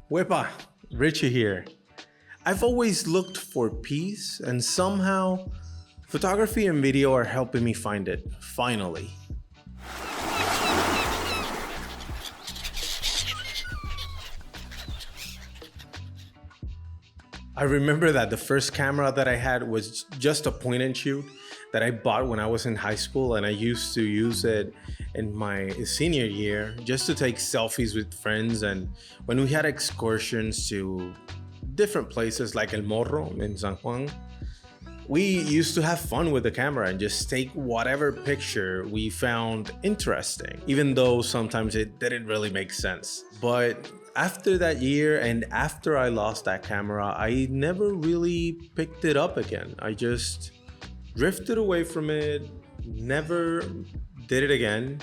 Wepa, Richie here. I've always looked for peace, and somehow photography and video are helping me find it, finally. I remember that the first camera that I had was just a point and shoot that I bought when I was in high school, and I used to use it in my senior year just to take selfies with friends. And when we had excursions to different places like El Morro in San Juan, we used to have fun with the camera and just take whatever picture we found interesting, even though sometimes it didn't really make sense. But after that year and after I lost that camera, I never really picked it up again. I just drifted away from it, never did it again.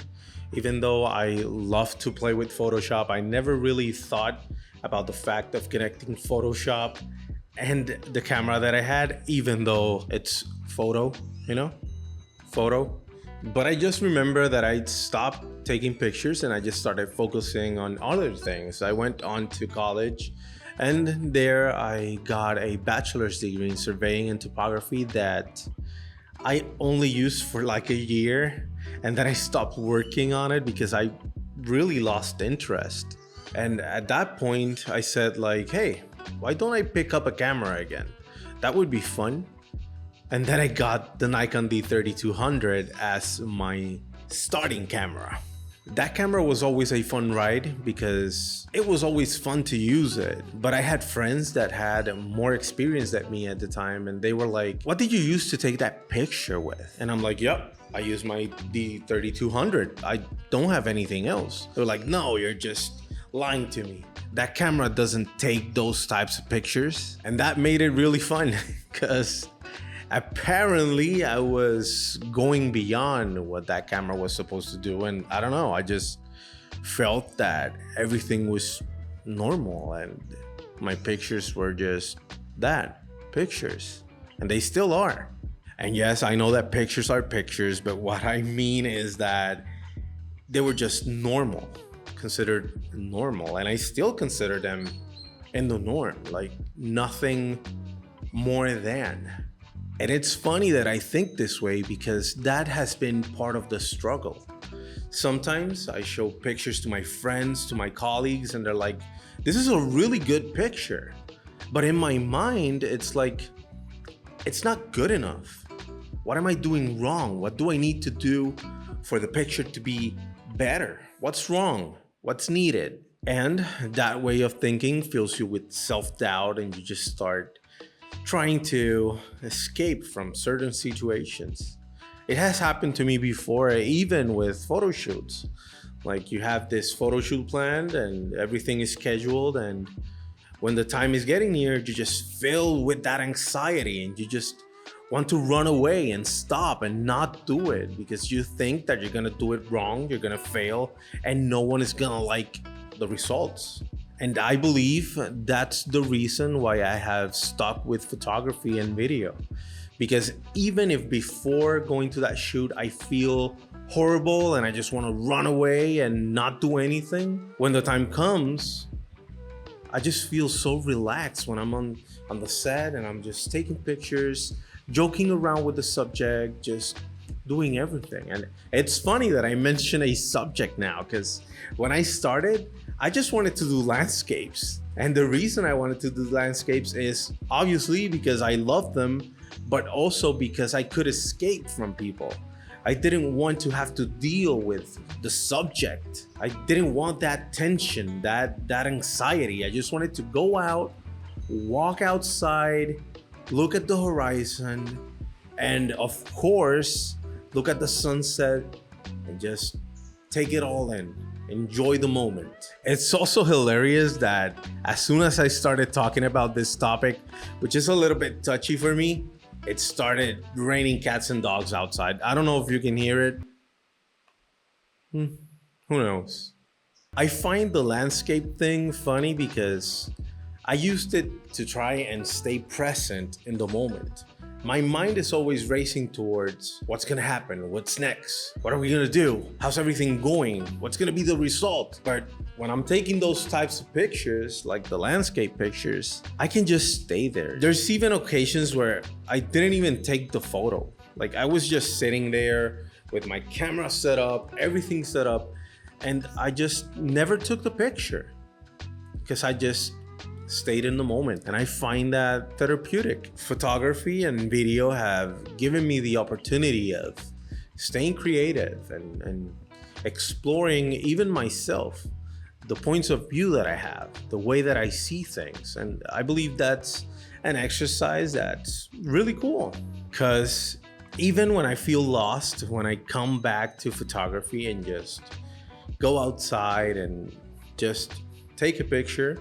Even though I love to play with Photoshop, I never really thought about the fact of connecting Photoshop and the camera that I had, even though it's photo. But I just remember that I stopped taking pictures and I just started focusing on other things. I went on to college, and there I got a bachelor's degree in surveying and topography that I only used for like a year, and then I stopped working on it because I really lost interest. And at that point I said like, hey, why don't I pick up a camera again? That would be fun. And then I got the Nikon D3200 as my starting camera. That camera was always a fun ride because it was always fun to use it. But I had friends that had more experience than me at the time, and they were like, what did you use to take that picture with? And I'm like, yep, I use my D3200. I don't have anything else. They're like, no, you're just lying to me. That camera doesn't take those types of pictures. And that made it really fun because apparently I was going beyond what that camera was supposed to do. And I don't know, I just felt that everything was normal and my pictures were just that, pictures. And they still are. And yes, I know that pictures are pictures, but what I mean is that they were just normal, considered normal. And I still consider them in the norm, like nothing more than. And it's funny that I think this way because that has been part of the struggle. Sometimes I show pictures to my friends, to my colleagues, and they're like, this is a really good picture. But in my mind, it's like, it's not good enough. What am I doing wrong? What do I need to do for the picture to be better? What's wrong? What's needed? And that way of thinking fills you with self-doubt, and you just start trying to escape from certain situations. It has happened to me before, even with photo shoots. Like you have this photo shoot planned and everything is scheduled, and when the time is getting near, you just fill with that anxiety and you just want to run away and stop and not do it because you think that you're gonna do it wrong, you're gonna fail, and no one is gonna like the results. And I believe that's the reason why I have stuck with photography and video. Because even if before going to that shoot, I feel horrible and I just want to run away and not do anything, when the time comes, I just feel so relaxed when I'm on the set and I'm just taking pictures, joking around with the subject, just doing everything. And it's funny that I mention a subject now because when I started, I just wanted to do landscapes. And the reason I wanted to do landscapes is obviously because I love them, but also because I could escape from people. I didn't want to have to deal with the subject. I didn't want that tension, that anxiety. I just wanted to go out, walk outside, look at the horizon, and of course, look at the sunset and just take it all in. Enjoy the moment. It's also hilarious that as soon as I started talking about this topic, which is a little bit touchy for me, it started raining cats and dogs outside. I don't know if you can hear it. Who knows? I find the landscape thing funny because I used it to try and stay present in the moment. My mind is always racing towards what's gonna happen, what's next, what are we gonna do, how's everything going, what's gonna be the result. But when I'm taking those types of pictures, like the landscape pictures, I can just stay there. There's even occasions where I didn't even take the photo. Like I was just sitting there with my camera set up, everything set up, and I just never took the picture because I just stayed in the moment. And I find that therapeutic. Photography and video have given me the opportunity of staying creative and exploring even myself, the points of view that I have, the way that I see things. And I believe that's an exercise that's really cool, because even when I feel lost, when I come back to photography and just go outside and just take a picture,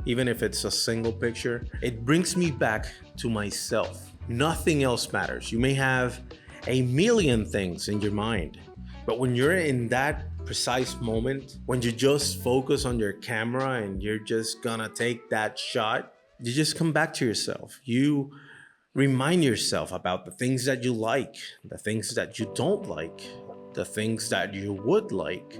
even if it's a single picture, it brings me back to myself. Nothing else matters. You may have a million things in your mind, but when you're in that precise moment, when you just focus on your camera and you're just gonna take that shot, you just come back to yourself. You remind yourself about the things that you like, the things that you don't like, the things that you would like,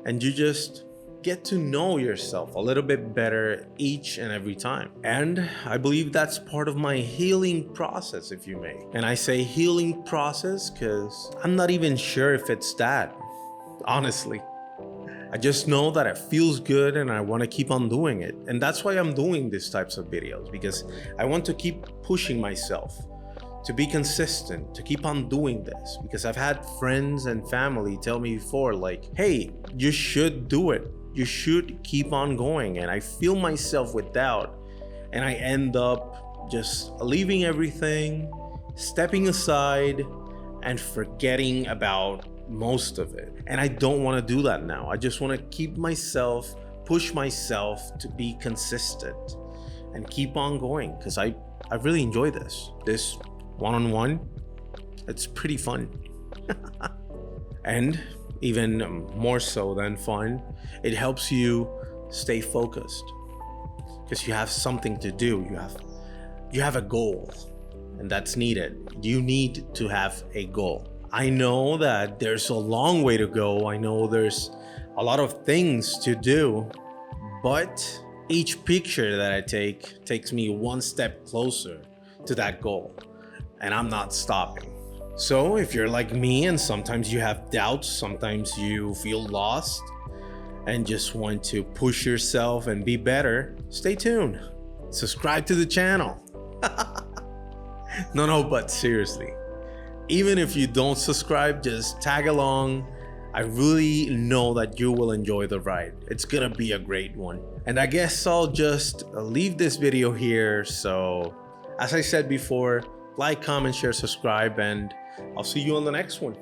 and you just get to know yourself a little bit better each and every time. And I believe that's part of my healing process, if you may. And I say healing process because I'm not even sure if it's that, honestly. I just know that it feels good and I want to keep on doing it. And that's why I'm doing these types of videos, because I want to keep pushing myself to be consistent, to keep on doing this. Because I've had friends and family tell me before, like, hey, you should do it. You should keep on going. And I feel myself with doubt, and I end up just leaving everything, stepping aside, and forgetting about most of it. And I don't want to do that now. I just want to keep myself, push myself to be consistent and keep on going, because I really enjoy this one-on-one. It's pretty fun. And even more so than fun, it helps you stay focused, because you have something to do. You have a goal, and that's needed. You need to have a goal. I know that there's a long way to go. I know there's a lot of things to do, but each picture that I take takes me one step closer to that goal, and I'm not stopping. So if you're like me and sometimes you have doubts, sometimes you feel lost and just want to push yourself and be better, stay tuned. Subscribe to the channel. No, but seriously, even if you don't subscribe, just tag along. I really know that you will enjoy the ride. It's gonna be a great one. And I guess I'll just leave this video here. So as I said before, like, comment, share, subscribe, and I'll see you on the next one.